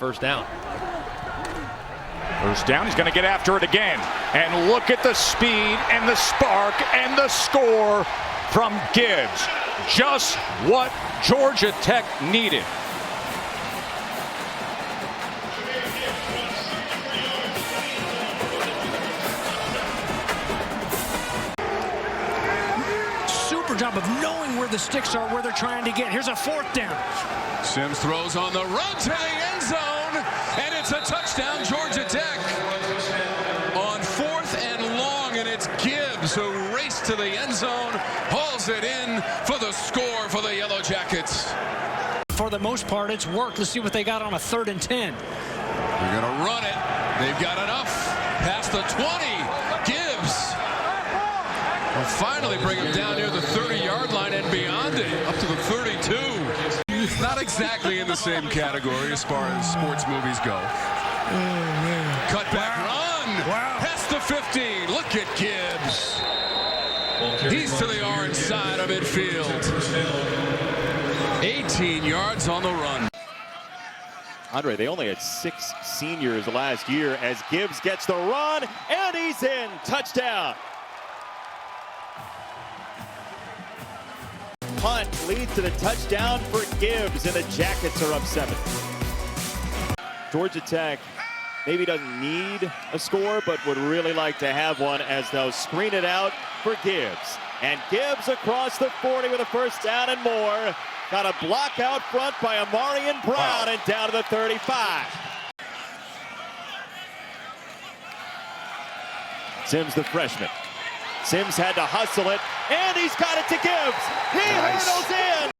first down. First down, he's going to get after it again. And look at the speed and the spark and the score from Gibbs. Just what Georgia Tech needed. Super job of knowing where the sticks are, where they're trying to get. Here's a fourth down. Sims throws on the run to the end zone, and it's a touchdown, Georgia Tech. On 4th and long, and it's Gibbs who raced to the end zone, hauls it in for the score for the Yellow Jackets. For the most part, it's worked. Let's see what they got on a 3rd and 10. They're going to run it. They've got enough. Past the 20. Gibbs will finally bring him down near the 30-yard line and beyond it, up to the 32. Not exactly in the same category as far as sports movies go. Cut back run. Wow. Past the 15. Look at Gibbs. He's to the orange side of midfield. 18 yards on the run. Andre, they only had 6 seniors last year as Gibbs gets the run, and he's in. Touchdown. Punt leads to the touchdown for Gibbs, and the Jackets are up 7. Georgia Tech maybe doesn't need a score, but would really like to have one as they'll screen it out for Gibbs. And Gibbs across the 40 with a first down and more. Got a block out front by Amarian Brown and down to the 35. Sims, the freshman. Sims had to hustle it, and he's got it to Gibbs. He hurdles in.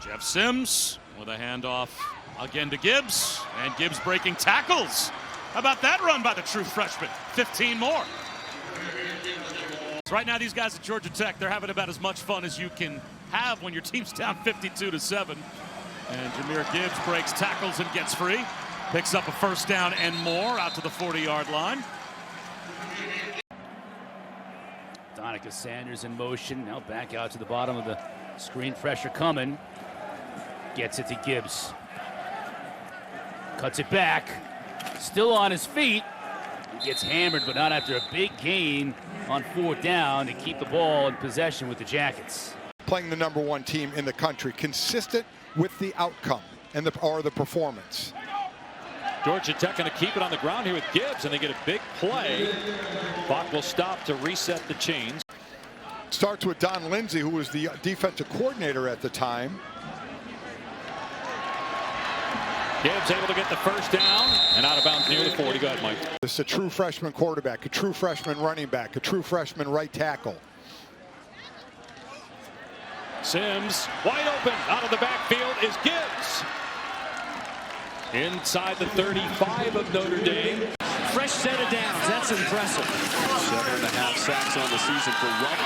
Jeff Sims with a handoff again to Gibbs, and Gibbs breaking tackles. How about that run by the true freshman? 15 more. So right now, these guys at Georgia Tech, they're having about as much fun as you can have when your team's down 52-7. And Jahmyr Gibbs breaks tackles and gets free. Picks up a first down and more out to the 40-yard line. Donica Sanders in motion. Now back out to the bottom of the screen. Pressure coming. Gets it to Gibbs. Cuts it back. Still on his feet. He gets hammered, but not after a big gain on 4th down to keep the ball in possession with the Jackets. Playing the #1 team in the country, consistent with the outcome and the performance. Georgia Tech going to keep it on the ground here with Gibbs, and they get a big play. Clock will stop to reset the chains. Starts with Don Lindsay, who was the defensive coordinator at the time. Gibbs able to get the first down and out of bounds near the 40. Go ahead, Mike. This is a true freshman quarterback, a true freshman running back, a true freshman right tackle. Sims wide open out of the backfield is Gibbs. Inside the 35 of Notre Dame. Fresh set of downs. That's impressive. 7.5 sacks on the season for Rupp.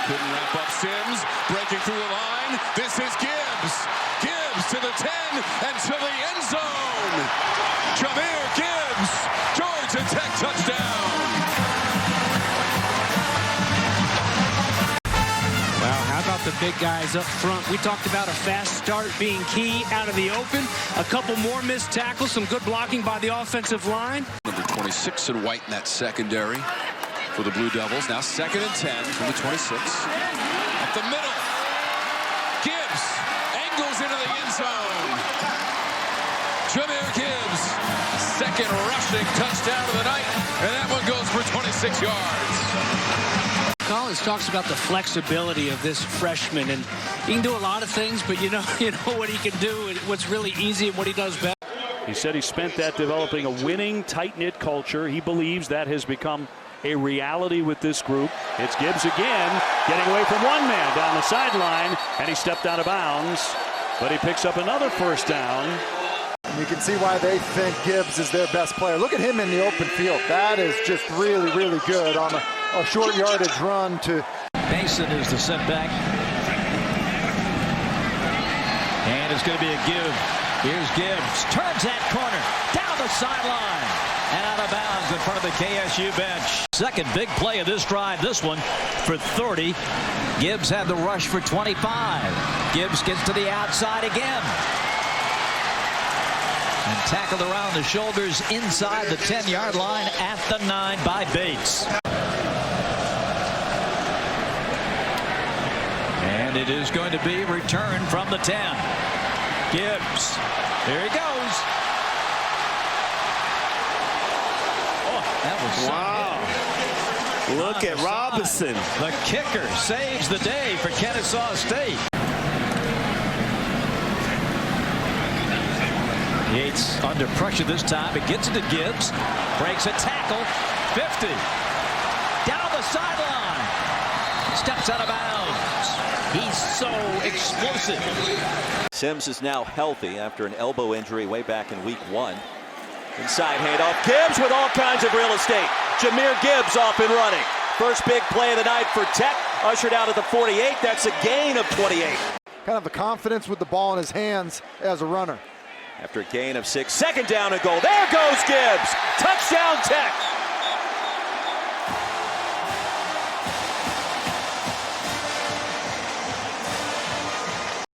Couldn't wrap up Sims. Breaking through the line. This is Gibbs. Gibbs to the 10 and to the end zone. Jahmyr Gibbs. Georgia Tech touchdown. Well, how about the big guys up front? We talked about a fast start being key out of the open. A couple more missed tackles, some good blocking by the offensive line. Number 26 in white in that secondary for the Blue Devils. Now 2nd and 10 from the 26. Up the middle. Gibbs angles into the end zone. Jahmyr Gibbs, 2nd rushing touchdown of the night, and that one goes for 26 yards. Collins talks about the flexibility of this freshman, and he can do a lot of things, but you know what he can do, and what's really easy and what he does best. He said he spent that developing a winning, tight-knit culture. He believes that has become a reality with this group. It's Gibbs again, getting away from one man down the sideline, and he stepped out of bounds, but he picks up another first down. You can see why they think Gibbs is their best player. Look at him in the open field. That is just really, really good on a short yardage run to... Mason is the setback. And and it's going to be a give. Here's Gibbs, turns that corner, down the sideline, and out of bounds in front of the KSU bench. Second big play of this drive, this one for 30. Gibbs had the rush for 25. Gibbs gets to the outside again. And tackled around the shoulders inside the 10-yard line at the 9 by Bates. And it is going to be returned from the 10. Gibbs, here he goes. Oh, that was wow. Look at Robinson. The kicker saves the day for Kennesaw State. Yates under pressure this time. It gets it to Gibbs. Breaks a tackle. 50. Down the sideline. Steps out of bounds. He's so explosive. Sims is now healthy after an elbow injury way back in week 1. Inside handoff. Gibbs with all kinds of real estate. Jahmyr Gibbs off and running. First big play of the night for Tech. Ushered out at the 48. That's a gain of 28. Kind of the confidence with the ball in his hands as a runner. After a gain of 6. Second down and goal. There goes Gibbs. Touchdown Tech.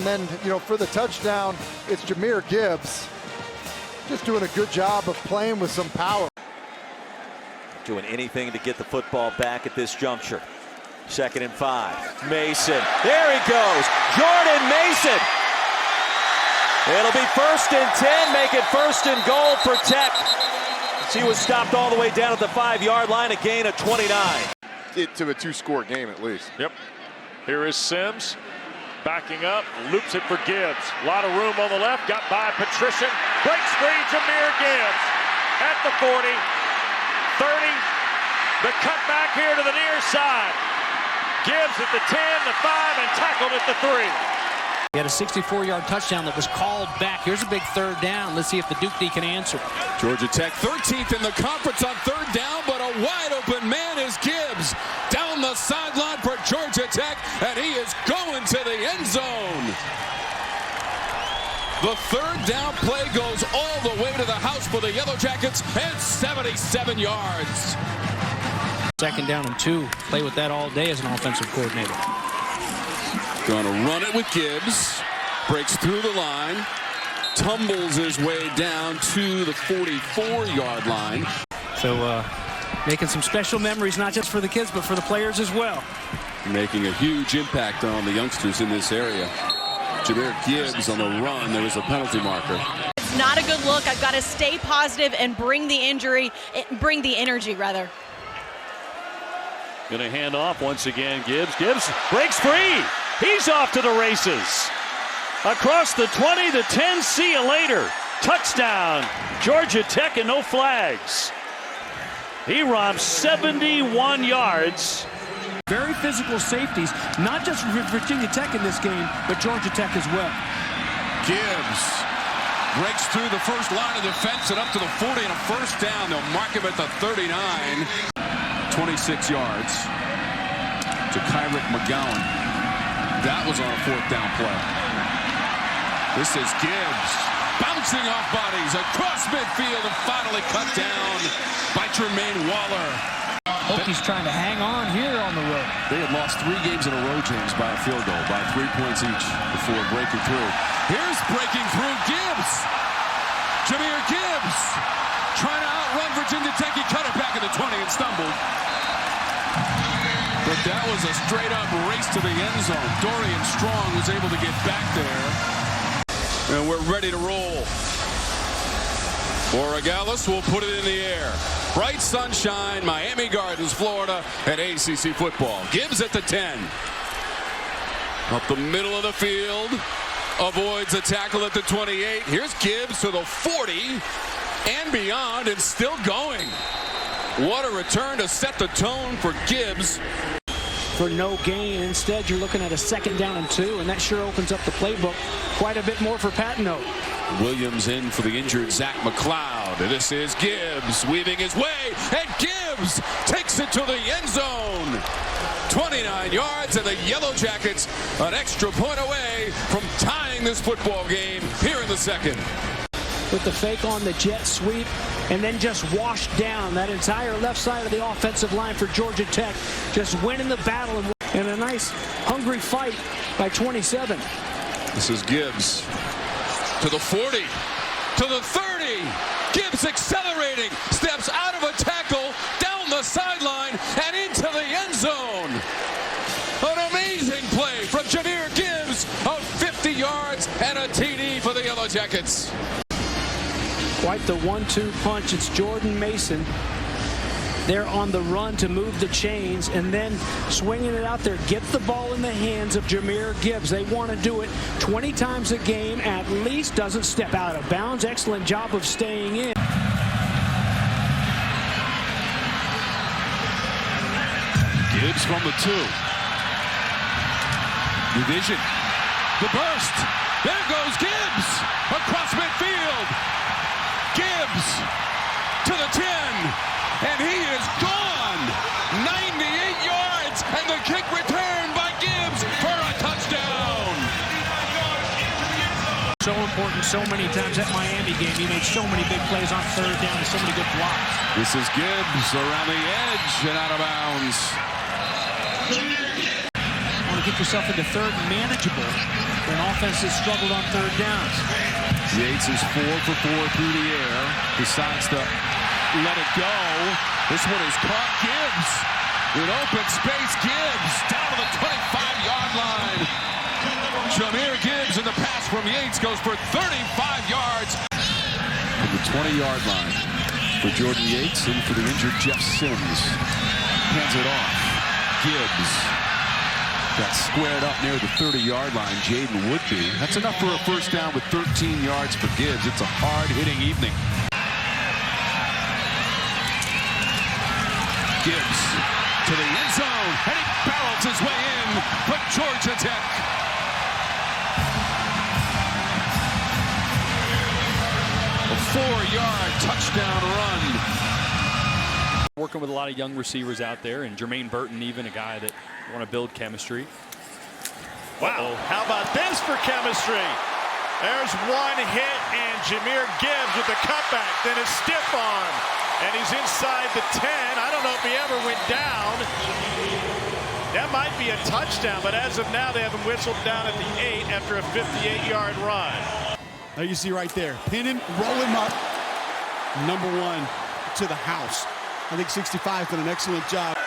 And then, you know, for the touchdown, it's Jahmyr Gibbs just doing a good job of playing with some power. Doing anything to get the football back at this juncture. 2nd and 5. Mason. There he goes. Jordan Mason. It'll be 1st and 10. Make it 1st and goal for Tech. He was stopped all the way down at the 5-yard line. A gain of 29. Get to a 2-score game at least. Yep. Here is Sims. Backing up, loops it for Gibbs. A lot of room on the left, got by Patrician. Breaks free, Jahmyr Gibbs at the 40, 30. The cutback here to the near side. Gibbs at the 10, the 5, and tackled at the 3. He had a 64-yard touchdown that was called back. Here's a big 3rd down. Let's see if the Duke D can answer. Georgia Tech 13th in the conference on 3rd down, but a wide open man is Gibbs. Down the sideline for Georgia Tech, and he is going to the end zone. The 3rd down play goes all the way to the house for the Yellow Jackets, and 77 yards. 2nd down and 2. Play with that all day as an offensive coordinator. Going to run it with Gibbs. Breaks through the line. Tumbles his way down to the 44-yard line. So making some special memories, not just for the kids, but for the players as well. Making a huge impact on the youngsters in this area. Jahmyr Gibbs on the run. There was a penalty marker. It's not a good look. I've got to stay positive and bring the energy, rather. Going to hand off once again. Gibbs breaks free. He's off to the races. Across the 20, the 10, see you later. Touchdown, Georgia Tech, and no flags. He romps 71 yards. Very physical safeties, not just Virginia Tech in this game, but Georgia Tech as well. Gibbs breaks through the first line of defense and up to the 40 and a 1st down. They'll mark him at the 39. 26 yards to Kyrick McGowan. That was on a 4th down play. This is Gibbs bouncing off bodies across midfield and finally cut down by Tremaine Waller. Hokies trying to hang on here on the road. They had lost 3 games in a row, James, by a field goal, by 3 points each before breaking through. Here's breaking through Gibbs. Jahmyr Gibbs trying to outrun Virginia Tech. He cut it back at the 20 and stumbled. But that was a straight-up race to the end zone. Dorian Strong was able to get back there. And we're ready to roll. Borregales will put it in the air. Bright sunshine, Miami Gardens, Florida, at ACC football. Gibbs at the 10. Up the middle of the field. Avoids a tackle at the 28. Here's Gibbs to the 40 and beyond, and still going. What a return to set the tone for Gibbs. For no gain. Instead, you're looking at a 2nd down and 2, and that sure opens up the playbook quite a bit more for Patino. Williams in for the injured Zach McLeod. This is Gibbs weaving his way, and Gibbs takes it to the end zone. 29 yards, and the Yellow Jackets an extra point away from tying this football game here in the second. With the fake on the jet sweep, and then just washed down that entire left side of the offensive line for Georgia Tech, just winning the battle and a nice hungry fight by 27. This is Gibbs to the 40, to the 30. Gibbs accelerating, steps out of a tackle, down the sideline, and into the end zone. An amazing play from Jahmyr Gibbs of 50 yards and a TD for the Yellow Jackets. Quite the 1-2 punch. It's Jordan Mason. They're on the run to move the chains, and then swinging it out there, gets the ball in the hands of Jahmyr Gibbs. They want to do it 20 times a game at least. Doesn't step out of bounds. Excellent job of staying in. Gibbs from the 2. Division. The burst. There goes Gibbs across midfield. Gibbs to the 10. And he is gone. 98 yards, and the kick returned by Gibbs for a touchdown. So important so many times at Miami game. He made so many big plays on third down and so many good blocks. This is Gibbs around the edge and out of bounds. Want to get yourself into third and manageable when offenses struggled on third downs. Yates is 4 for 4 through the air. Decides to let it go. This one is caught. Gibbs in open space. Gibbs down to the 25-yard line. Jahmyr Gibbs in the pass from Yates goes for 35 yards. From the 20-yard line for Jordan Yates and for the injured Jeff Sims. Hands it off. Gibbs got squared up near the 30-yard line. Jaden Woodby. That's enough for a first down with 13 yards for Gibbs. It's a hard-hitting evening. Gibbs to the end zone, and he barrels his way in for Georgia Tech. A 4-yard touchdown run. Working with a lot of young receivers out there, and Jermaine Burton, even a guy that want to build chemistry. Wow, how about this for chemistry? There's one hit, and Jahmyr Gibbs with the cutback, then a stiff arm. And he's inside the 10. I don't know if he ever went down. That might be a touchdown, but as of now, they have him whistled down at the 8 after a 58-yard run. Now you see right there, pin him, roll him up. Number 1 to the house. I think 65 did an excellent job.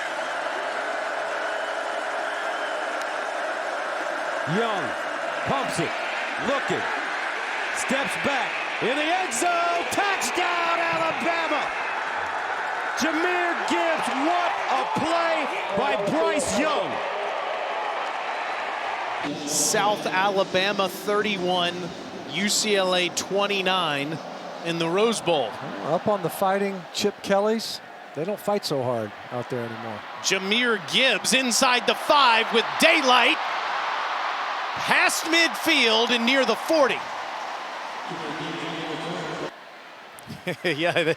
Young pumps it, looking, steps back in the end zone. Touchdown, Alabama! Jahmyr Gibbs, what a play by Bryce Young. South Alabama 31, UCLA 29 in the Rose Bowl. Up on the Fighting Chip Kellys. They don't fight so hard out there anymore. Jahmyr Gibbs inside the 5 with daylight. Past midfield and near the 40. Yeah,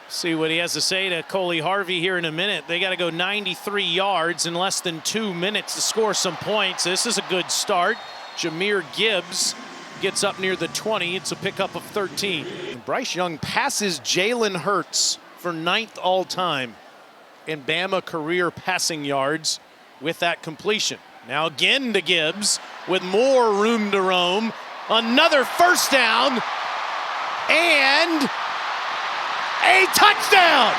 see what he has to say to Coley Harvey here in a minute. They got to go 93 yards in less than 2 minutes to score some points. This is a good start. Jahmyr Gibbs gets up near the 20. It's a pickup of 13. Bryce Young passes Jalen Hurts for 9th all-time in Bama career passing yards with that completion. Now again to Gibbs with more room to roam. Another first down and a touchdown!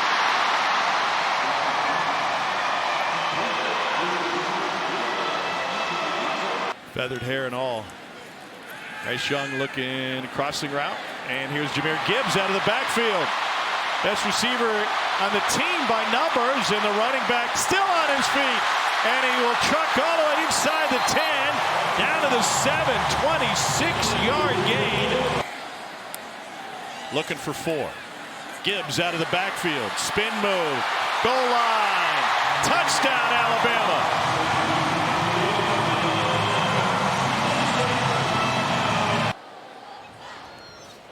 Feathered hair and all. Bryce Young looking, crossing route. And here's Jahmyr Gibbs out of the backfield. Best receiver on the team by numbers, and the running back still on his feet. And he will truck all the way inside the 10, down to the 7, 26-yard gain. Looking for 4. Gibbs out of the backfield, spin move, goal line, touchdown Alabama.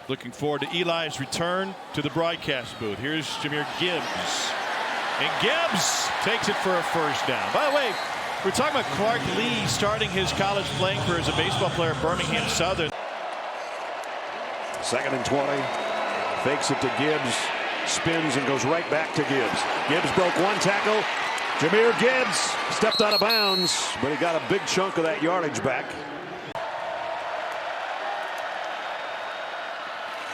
Looking forward to Eli's return to the broadcast booth. Here's Jahmyr Gibbs. And Gibbs takes it for a first down. By the way, we're talking about Clark Lee starting his college playing career as a baseball player at Birmingham Southern. 2nd and 20. Fakes it to Gibbs. Spins and goes right back to Gibbs. Gibbs broke one tackle. Jahmyr Gibbs stepped out of bounds, but he got a big chunk of that yardage back.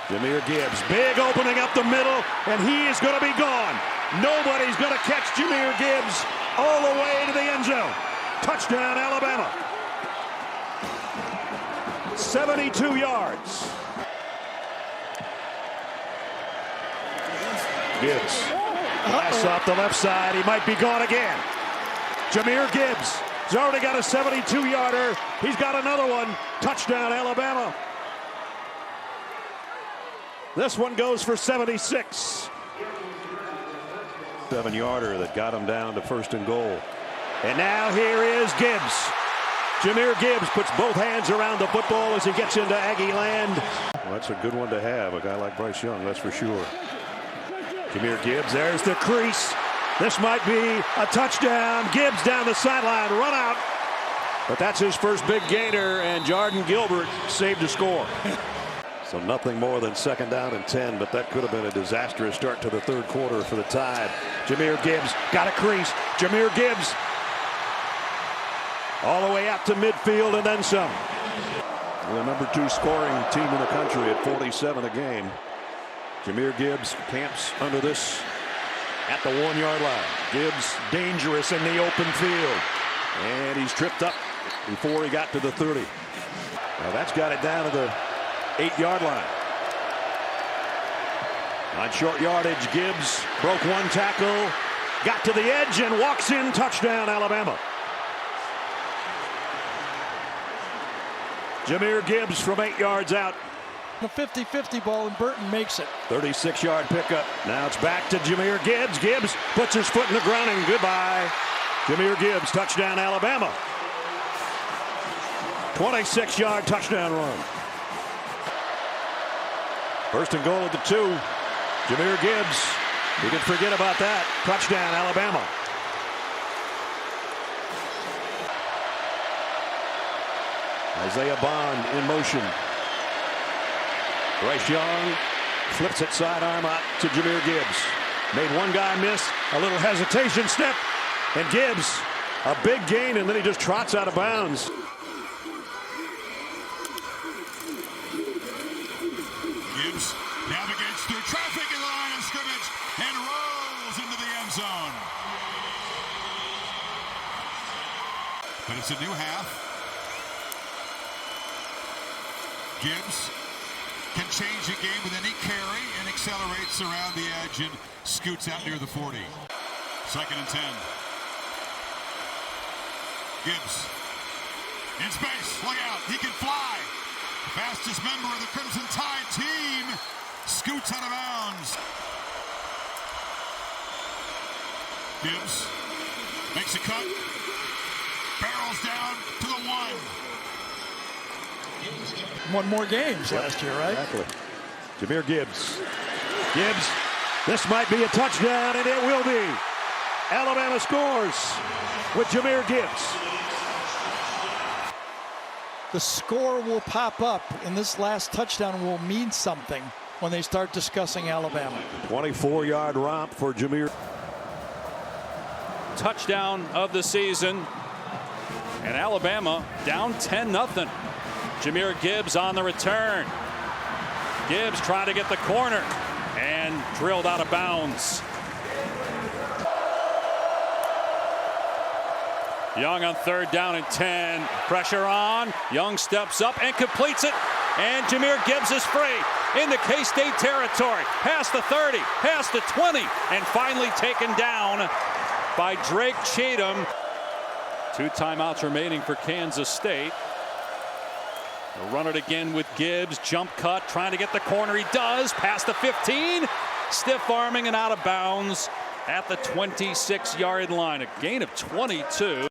Jahmyr Gibbs, big opening up the middle, and he is going to be gone. Nobody's going to catch Jahmyr Gibbs all the way to the end zone. Touchdown, Alabama. 72 yards. Gibbs. Pass off the left side. He might be gone again. Jahmyr Gibbs has already got a 72-yarder. He's got another one. Touchdown, Alabama. This one goes for 76. 7-yarder that got him down to 1st and goal. And now here is Gibbs. Jahmyr Gibbs puts both hands around the football as he gets into Aggie land. Well, that's a good one to have, a guy like Bryce Young, that's for sure. Jahmyr Gibbs, there's the crease. This might be a touchdown. Gibbs down the sideline, run out. But that's his first big gainer, and Jordan Gilbert saved a score. So nothing more than 2nd down and 10, but that could have been a disastrous start to the 3rd quarter for the Tide. Jahmyr Gibbs got a crease. Jahmyr Gibbs all the way out to midfield and then some. The #2 scoring team in the country at 47 a game. Jahmyr Gibbs camps under this at the 1-yard line. Gibbs dangerous in the open field. And he's tripped up before he got to the 30. Now that's got it down to the 8-yard line. On short yardage, Gibbs broke one tackle, got to the edge and walks in. Touchdown, Alabama. Jahmyr Gibbs from 8 yards out. The 50-50 ball, and Burton makes it. 36-yard pickup. Now it's back to Jahmyr Gibbs. Gibbs puts his foot in the ground and goodbye. Jahmyr Gibbs, touchdown, Alabama. 26-yard touchdown run. 1st and goal at the 2. Jahmyr Gibbs. You can forget about that. Touchdown, Alabama. Isaiah Bond in motion. Bryce Young flips it sidearm out to Jahmyr Gibbs. Made one guy miss, a little hesitation step, and Gibbs, a big gain, and then he just trots out of bounds. Gibbs navigates through traffic in the line of scrimmage and rolls into the end zone. But it's a new half. Gibbs can change the game with any carry and accelerates around the edge and scoots out near the 40. 2nd and 10. Gibbs in space. Look out. He can fly. Fastest member of the Crimson Tide team scoots out of bounds. Gibbs makes a cut. Barrels down to the 1. Won more games last year, right? Exactly. Jahmyr Gibbs. Gibbs, this might be a touchdown, and it will be. Alabama scores with Jahmyr Gibbs. The score will pop up, and this last touchdown will mean something when they start discussing Alabama. 24-yard romp for Jahmyr. Touchdown of the season, and Alabama down 10-0. Jahmyr Gibbs on the return. Gibbs trying to get the corner and drilled out of bounds. Young on 3rd down and 10. Pressure on. Young steps up and completes it. And Jahmyr Gibbs is free into K-State territory. Past the 30, past the 20, and finally taken down by Drake Cheatham. 2 timeouts remaining for Kansas State. They'll run it again with Gibbs. Jump cut, trying to get the corner. He does. Past the 15. Stiff arming and out of bounds at the 26-yard line. A gain of 22.